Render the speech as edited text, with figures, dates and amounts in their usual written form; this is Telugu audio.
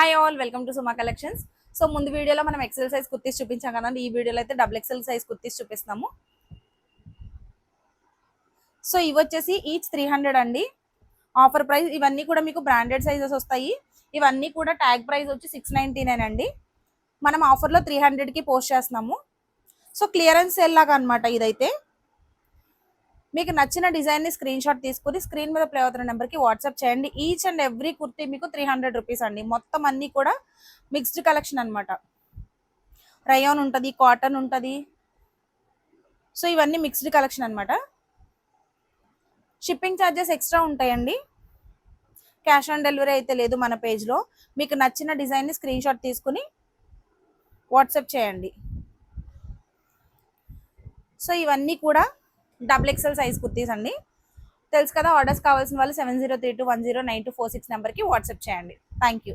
Hi all, welcome to Suma collections. So ముందు వీడియోలో మనం ఎక్సెల్ సైజ్ కుర్తీస్ చూపించాం కదండి. ఈ వీడియోలో అయితే డబుల్ ఎక్సెల్ సైజ్ కుర్తీస్ చూపిస్తాము. సో ఇవి వచ్చేసి ఈచ్ 300 అండి. Offer price. ఇవన్నీ కూడా మీకు బ్రాండెడ్ సైజెస్ వస్తాయి. ఇవన్నీ కూడా ట్యాగ్ ప్రైస్ వచ్చి 699 అండి. మనం ఆఫర్లో 300కి పోస్ట్ చేస్తున్నాము. సో క్లియరెన్స్ సేల్ లాగా అనమాట ఇదైతే. మీకు నచ్చిన డిజైన్ని స్క్రీన్ షాట్ తీసుకుని స్క్రీన్ మీద ప్లే అవుతున్న నెంబర్కి వాట్సాప్ చేయండి. ఈచ్ అండ్ ఎవ్రీ కుర్తీ మీకు 300 రూపీస్ అండి. మొత్తం అన్నీ కూడా మిక్స్డ్ కలెక్షన్ అనమాట. రయాన్ ఉంటుంది, కాటన్ ఉంటుంది. సో ఇవన్నీ మిక్స్డ్ కలెక్షన్ అనమాట. షిప్పింగ్ ఛార్జెస్ ఎక్స్ట్రా ఉంటాయండి. క్యాష్ ఆన్ డెలివరీ అయితే లేదు మన పేజ్లో. మీకు నచ్చిన డిజైన్ని స్క్రీన్ షాట్ తీసుకుని వాట్సాప్ చేయండి. సో ఇవన్నీ కూడా డబుల్ ఎక్సెల్ సైజ్ కుర్తీస్ అండి. తెలుసు కదా, ఆర్డర్స్ కావాల్సిన వాళ్ళు 7032109246 నెంబర్కి వాట్సాప్ చేయండి. Thank you.